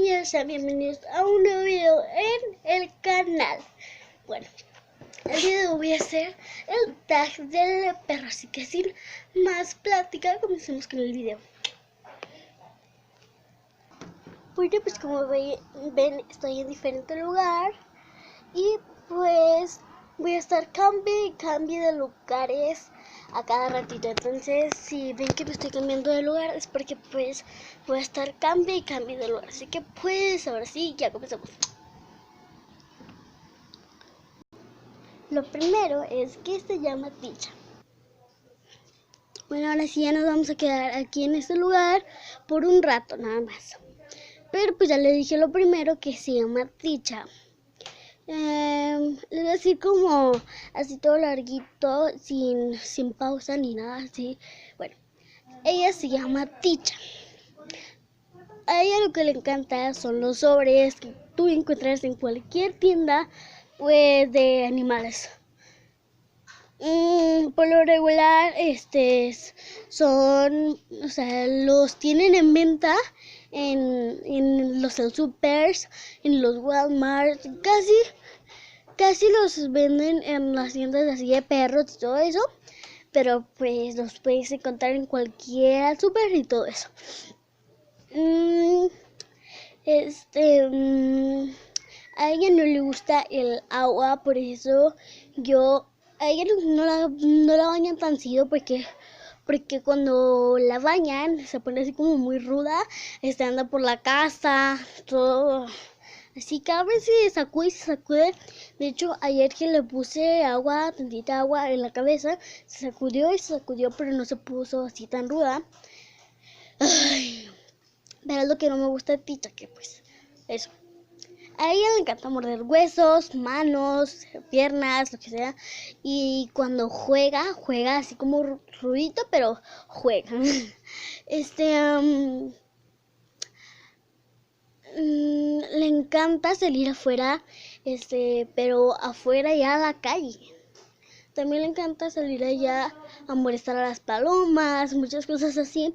días, sean bienvenidos a un nuevo video en el canal. Bueno, el día de hoy voy a hacer el tag del perro, así que sin más plática, comencemos con el video. Bueno, pues como ven, estoy en diferente lugar y pues voy a estar cambie de lugares a cada ratito. Entonces, si ven que me estoy cambiando de lugar es porque pues voy a estar cambie de lugar. Así que pues ahora sí, ya comenzamos. Lo primero es que se llama Ticha. Bueno, ahora sí ya nos vamos a quedar aquí en este lugar por un rato nada más. Pero pues ya le dije lo primero, que se llama Ticha. Les voy a decir como así todo larguito, sin pausa ni nada así. Bueno, ella se llama Ticha. A ella lo que le encanta son los sobres que tú encuentras en cualquier tienda pues de animales. Por lo regular son, o sea, los tienen en venta en los supers, en los Walmart, casi los venden en las tiendas así de perros y todo eso, pero pues los puedes encontrar en cualquier super y todo eso. A ella no le gusta el agua, por eso a ella no la bañan tan seguido porque cuando la bañan se pone así como muy ruda, anda por la casa, todo así, cada vez se sacude. De hecho, ayer que le puse tantita agua en la cabeza, se sacudió, pero no se puso así tan ruda. Ay, pero es lo que no me gusta de Ticha, que pues eso. A ella le encanta morder huesos, manos, piernas, lo que sea. Y cuando juega así como ruidito, pero juega. Le encanta salir afuera, pero afuera ya a la calle. También le encanta salir allá a molestar a las palomas, muchas cosas así.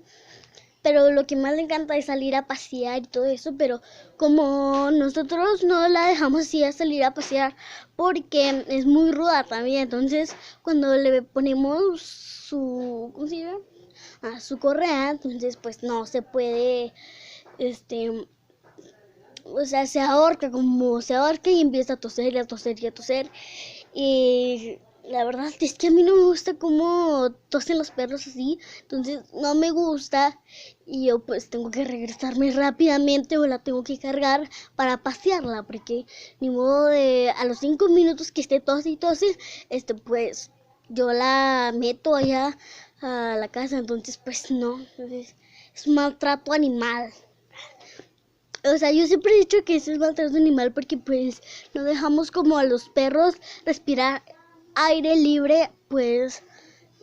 Pero lo que más le encanta es salir a pasear y todo eso, pero como nosotros no la dejamos así a salir a pasear porque es muy ruda también, entonces cuando le ponemos su correa, entonces pues no se puede, o sea, se ahorca y empieza a toser y a toser. Y la verdad es que a mí no me gusta cómo tosen los perros así, entonces no me gusta y yo pues tengo que regresarme rápidamente o la tengo que cargar para pasearla, porque ni modo de a los 5 minutos que esté tose, pues yo la meto allá a la casa, entonces pues no, entonces, es un maltrato animal. O sea, yo siempre he dicho que ese es maltrato animal porque pues no dejamos como a los perros respirar aire libre, pues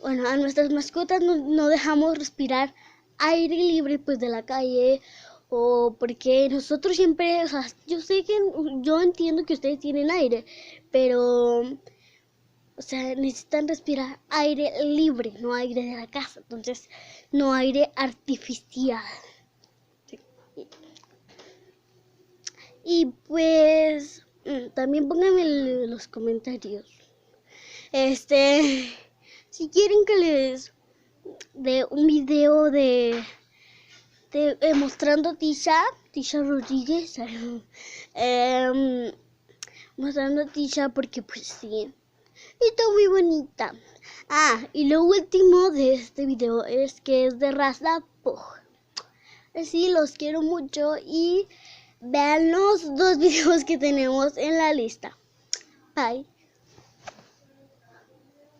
bueno, a nuestras mascotas no dejamos respirar aire libre pues de la calle, o porque nosotros siempre, o sea, yo entiendo que ustedes tienen aire, pero o sea, necesitan respirar aire libre, no aire de la casa, entonces no aire artificial. Y pues también pónganme en los comentarios si quieren que les dé un video de mostrando a Ticha Rodríguez, mostrando a Ticha, porque pues sí, está muy bonita. Y lo último de este video es que es de raza Pug. Así los quiero mucho y vean los 2 videos que tenemos en la lista. Bye.